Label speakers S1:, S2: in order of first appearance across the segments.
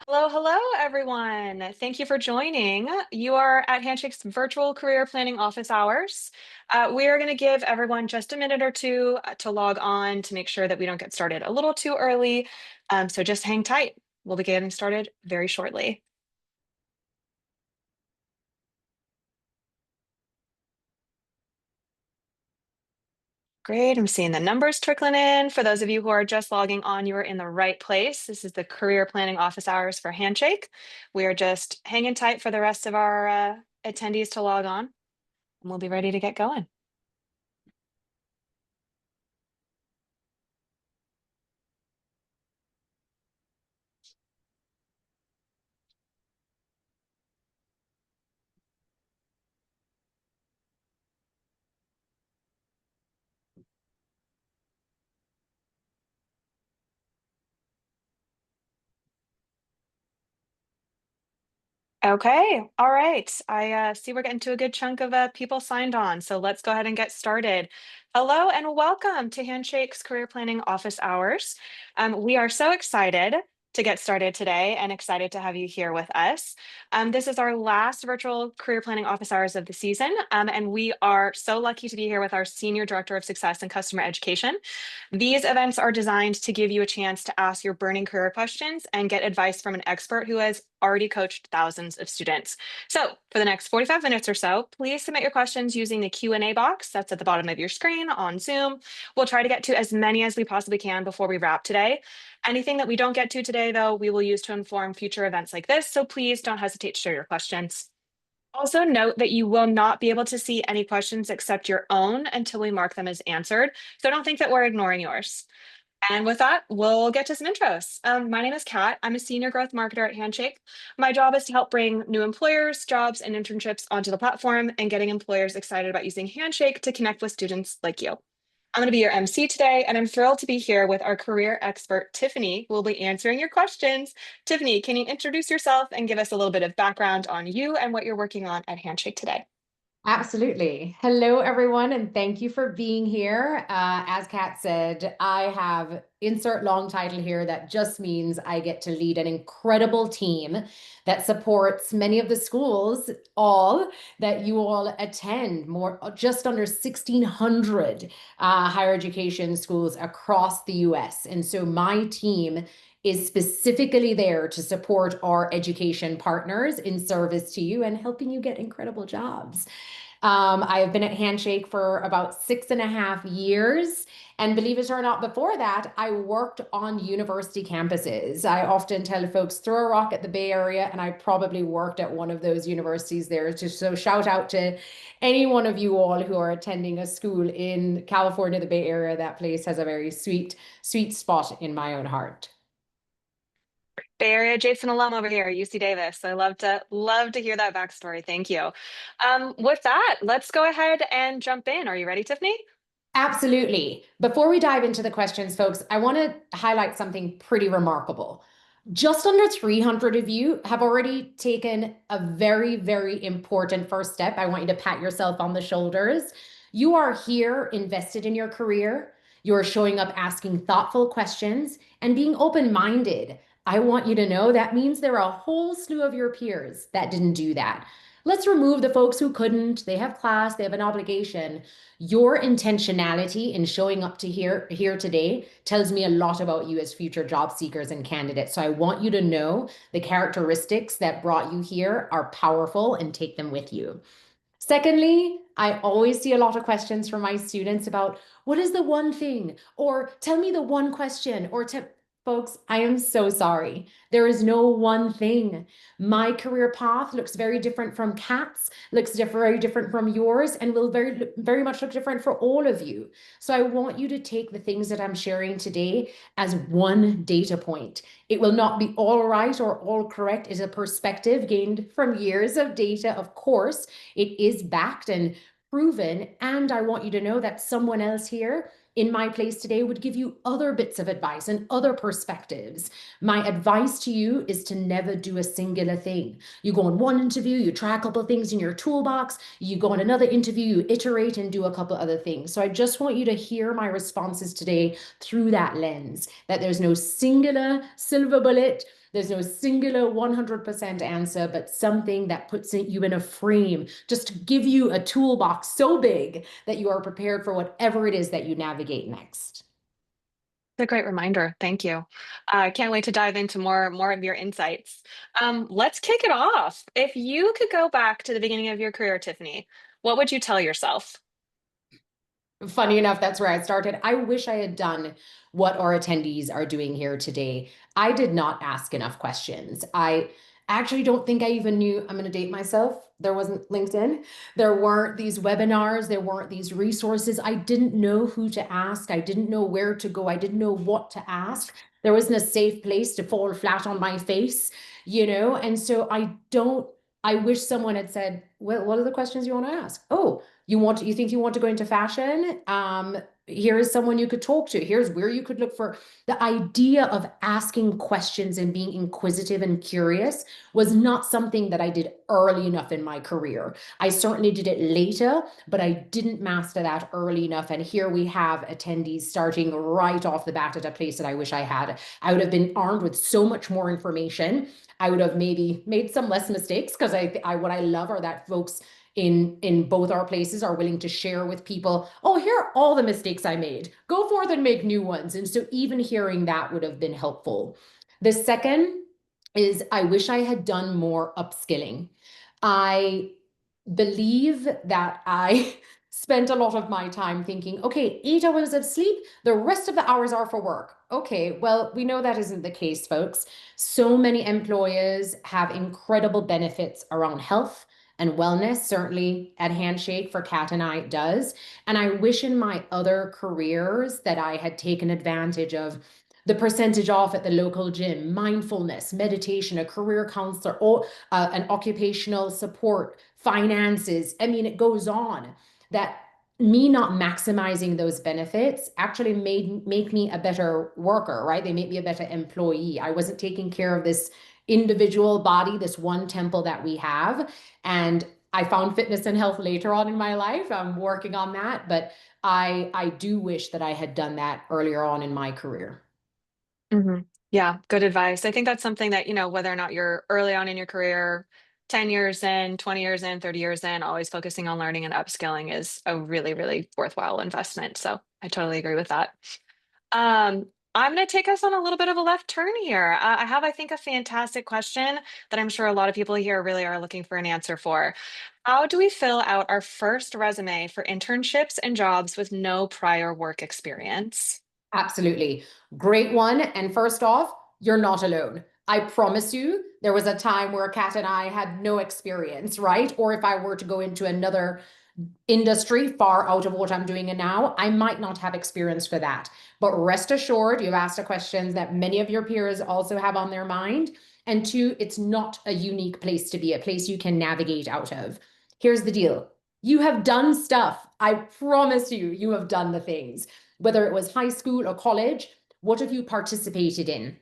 S1: Hello, hello, everyone. Thank you for joining. You are at Handshake's virtual career planning office hours. We are going to give everyone just a minute or two to log on to make sure that we don't get started a little too early. So just hang tight. We'll be getting started very shortly. Great. I'm seeing the numbers trickling in. For those of you who are just logging on, you are in the right place. This is the career planning office hours for Handshake. We are just hanging tight for the rest of our attendees to log on, and we'll be ready to get going. Okay, all right. I see we're getting to a good chunk of people signed on, so let's go ahead and get started. Hello and welcome to Handshake's Career Planning Office Hours. We are so excited to get started today and excited to have you here with us. This is our last virtual career planning office hours of the season, and we are so lucky to be here with our Senior Director of Success and Customer Education. These events are designed to give you a chance to ask your burning career questions and get advice from an expert who has already coached thousands of students. So for the next 45 minutes or so, please submit your questions using the Q&A box that's at the bottom of your screen on Zoom. We'll try to get to as many as we possibly can before we wrap today. Anything that we don't get to today, though, we will use to inform future events like this, so please don't hesitate to share your questions. Also note that you will not be able to see any questions except your own until we mark them as answered. So don't think that we're ignoring yours. And with that, we'll get to some intros. My name is Kat. I'm a senior growth marketer at Handshake. My job is to help bring new employers, jobs, and internships onto the platform and getting employers excited about using Handshake to connect with students like you. I'm going to be your MC today, and I'm thrilled to be here with our career expert, Tiffany, who will be answering your questions. Tiffany, can you introduce yourself and give us a little bit of background on you and what you're working on at Handshake today?
S2: Absolutely. Hello, everyone, and thank you for being here. As Kat said, I have insert long title here that just means I get to lead an incredible team that supports many of the schools, all that you all attend, more just under 1,600 higher education schools across the US. And so my team is specifically there to support our education partners in service to you and helping you get incredible jobs. I have been at Handshake for about 6.5 years. And believe it or not, before that, I worked on university campuses. I often tell folks, throw a rock at the Bay Area, and I probably worked at one of those universities there. So shout out to any one of you all who are attending a school in California, the Bay Area. That place has a very sweet, sweet spot in my own heart.
S1: Bay Area Jason alum over here, UC Davis. I love to hear that backstory. Thank you. With that, let's go ahead and jump in. Are you ready, Tiffany?
S2: Absolutely. Before we dive into the questions, folks, I want to highlight something pretty remarkable. Just under 300 of you have already taken a very, very important first step. I want you to pat yourself on the shoulders. You are here invested in your career. You're showing up asking thoughtful questions and being open-minded. I want you to know that means there are a whole slew of your peers that didn't do that. Let's remove the folks who couldn't. They have class, they have an obligation. Your intentionality in showing up to here today tells me a lot about you as future job seekers and candidates. So I want you to know the characteristics that brought you here are powerful and take them with you. Secondly, I always see a lot of questions from my students about what is the one thing, or tell me the one question, or folks, I am so sorry. There is no one thing. My career path looks very different from Kat's, very different from yours, and will very, very much look different for all of you. So I want you to take the things that I'm sharing today as one data point. It will not be all right or all correct. It's a perspective gained from years of data, of course. It is backed and proven. And I want you to know that someone else here in my place today would give you other bits of advice and other perspectives. My advice to you is to never do a singular thing. You go on one interview, you try a couple of things in your toolbox, you go on another interview, you iterate and do a couple other things. So I just want you to hear my responses today through that lens, that there's no singular silver bullet. There's no singular 100% answer, but something that puts you in a frame just to give you a toolbox so big that you are prepared for whatever it is that you navigate next.
S1: It's a great reminder. Thank you. I can't wait to dive into more of your insights. Let's kick it off. If you could go back to the beginning of your career, Tiffany, what would you tell yourself?
S2: Funny enough, that's where I started. I wish I had done what our attendees are doing here today. I did not ask enough questions. I actually don't think I even knew, I'm going to date myself. There wasn't LinkedIn. There weren't these webinars. There weren't these resources. I didn't know who to ask. I didn't know where to go. I didn't know what to ask. There wasn't a safe place to fall flat on my face, And so I wish someone had said, well, what are the questions you want to ask? Oh, you think you want to go into fashion? Here is someone you could talk to. Here's where you could look for. The idea of asking questions and being inquisitive and curious was not something that I did early enough in my career. I certainly did it later, but I didn't master that early enough. And here we have attendees starting right off the bat at a place that I wish I had. I would have been armed with so much more information. I would have maybe made some less mistakes because what I love are that folks in both our places are willing to share with people, oh, here are all the mistakes I made. Go forth and make new ones. And so even hearing that would have been helpful. The second is I wish I had done more upskilling. I believe that I spent a lot of my time thinking, okay, 8 hours of sleep, the rest of the hours are for work. Okay, well, we know that isn't the case, folks. So many employers have incredible benefits around health and wellness, certainly at Handshake for Kat and I it does. And I wish in my other careers that I had taken advantage of the percentage off at the local gym, mindfulness, meditation, a career counselor, or an occupational support, finances. I mean, it goes on. That me not maximizing those benefits actually make me a better worker, right? They make me a better employee. I wasn't taking care of this individual body, this one temple that we have. And I found fitness and health later on in my life. I'm working on that, but I do wish that I had done that earlier on in my career.
S1: hmm Yeah, good advice. I think that's something that, whether or not you're early on in your career, 10 years in, 20 years in, 30 years in, always focusing on learning and upskilling is a really, really worthwhile investment. So I totally agree with that. Um, I'm going to take us on a little bit of a left turn here. I have, I think, a fantastic question that I'm sure a lot of people here really are looking for an answer for. How do we fill out our first resume for internships and jobs with no prior work experience?
S2: Absolutely. Great one. And first off, you're not alone. I promise you, there was a time where Kat and I had no experience, right? Or if I were to go into another industry far out of what I'm doing now, I might not have experience for that. But rest assured, you've asked a question that many of your peers also have on their mind. And two, it's not a unique place to be, a place you can navigate out of. Here's the deal. You have done stuff. I promise you, you have done the things. Whether it was high school or college, what have you participated in?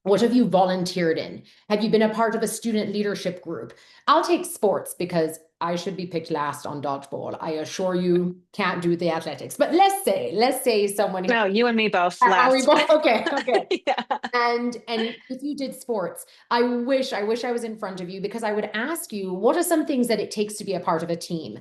S2: What have you volunteered in? Have you been a part of a student leadership group? I'll take sports because I should be picked last on dodgeball. I assure you can't do the athletics. But let's say someone here.
S1: No, you and me both
S2: Are we
S1: last.
S2: both okay? Okay.
S1: Yeah.
S2: And if you did sports, I wish I was in front of you because I would ask you, what are some things that it takes to be a part of a team?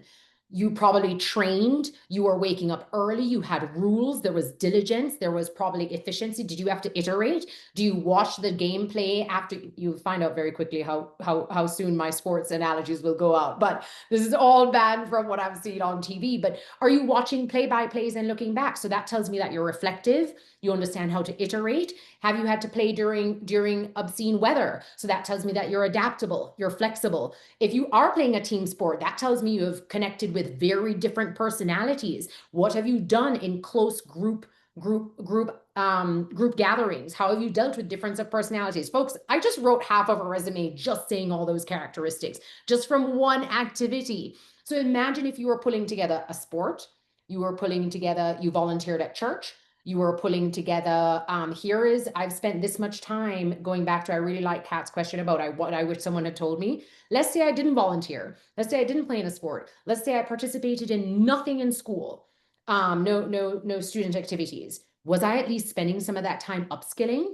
S2: You probably trained, you were waking up early, you had rules, there was diligence, there was probably efficiency. Did you have to iterate? Do you watch the gameplay after you find out very quickly how soon my sports analogies will go out? But this is all banned from what I've seen on TV. But are you watching play-by-plays and looking back? So that tells me that you're reflective, you understand how to iterate. Have you had to play during obscene weather? So that tells me that you're adaptable, you're flexible. If you are playing a team sport, that tells me you have connected with very different personalities. What have you done in close group gatherings? How have you dealt with difference of personalities? Folks, I just wrote half of a resume just saying all those characteristics, just from one activity. So imagine if you were pulling together a sport, you volunteered at church, you were pulling together, I've spent this much time going back to, I really like Kat's question about what I wish someone had told me. Let's say I didn't volunteer. Let's say I didn't play in a sport. Let's say I participated in nothing in school. No student activities. Was I at least spending some of that time upskilling?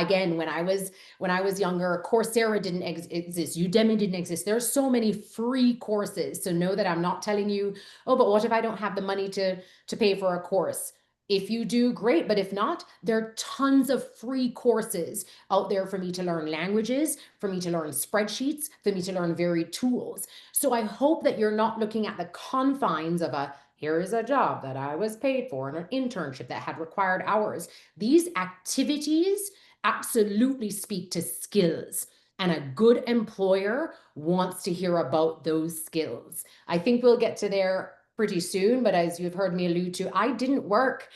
S2: again, when I was younger, Coursera didn't exist, Udemy didn't exist. There's so many free courses. So know that I'm not telling you, oh, but what if I don't have the money to pay for a course? If you do, great. But if not, there are tons of free courses out there for me to learn languages, for me to learn spreadsheets, for me to learn varied tools. So I hope that you're not looking at the confines of a here is a job that I was paid for and an internship that had required hours. These activities absolutely speak to skills. And a good employer wants to hear about those skills. I think we'll get to there pretty soon, but as you've heard me allude to, I didn't work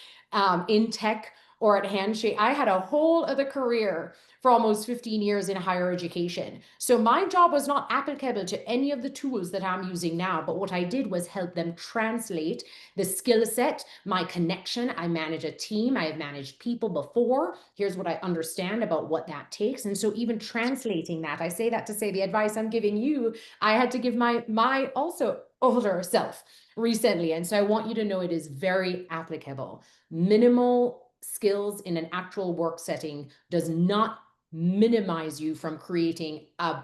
S2: in tech or at Handshake. I had a whole other career for almost 15 years in higher education. So my job was not applicable to any of the tools that I'm using now, but what I did was help them translate the skill set, my connection. I manage a team. I have managed people before. Here's what I understand about what that takes. And so even translating that, I say that to say the advice I'm giving you, I had to give my also older self recently. And so I want you to know it is very applicable. Minimal skills in an actual work setting does not minimize you from creating a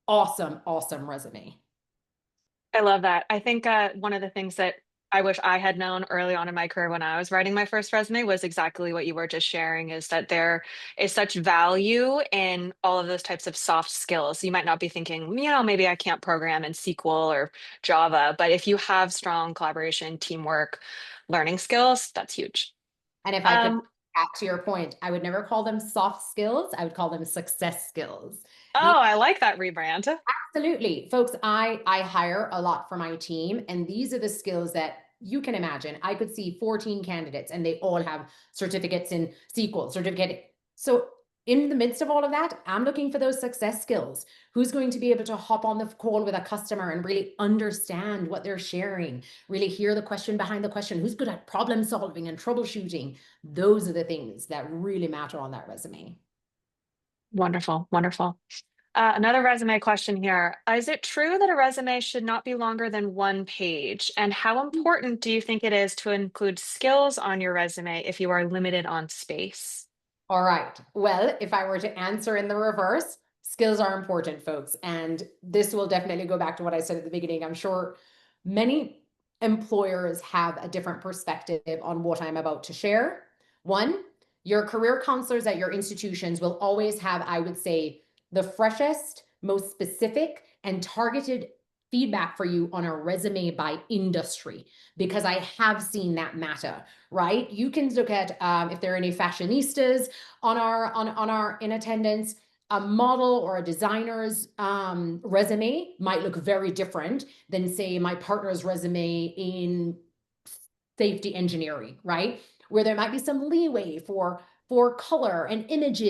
S2: awesome resume.
S1: I love that. I think one of the things that I wish I had known early on in my career when I was writing my first resume was exactly what you were just sharing, is that there is such value in all of those types of soft skills. You might not be thinking, maybe I can't program in SQL or Java, but if you have strong collaboration, teamwork, learning skills, that's huge.
S2: And if I could
S1: Um,
S2: add to your point, I would never call them soft skills. I would call them success skills.
S1: oh, I like that rebrand.
S2: Absolutely. Folks, I hire a lot for my team, and these are the skills that you can imagine. I could see 14 candidates and they all have certificates in SQL, certificate. So in the midst of all of that, I'm looking for those success skills. Who's going to be able to hop on the call with a customer and really understand what they're sharing, really hear the question behind the question, who's good at problem solving and troubleshooting. Those are the things that really matter on that resume.
S1: Wonderful, wonderful. Another resume question here. Is it true that a resume should not be longer than one page? And how important do you think it is to include skills on your resume if you are limited on space?
S2: All right. Well, if I were to answer in the reverse, skills are important, folks. And this will definitely go back to what I said at the beginning. I'm sure many employers have a different perspective on what I'm about to share. One, your career counselors at your institutions will always have, I would say, the freshest, most specific, and targeted feedback for you on a resume by industry, because I have seen that matter, right? You can look at if there are any fashionistas on our in attendance. A model or a designer's resume might look very different than, say, my partner's resume in safety engineering, right? Where there might be some leeway for color and images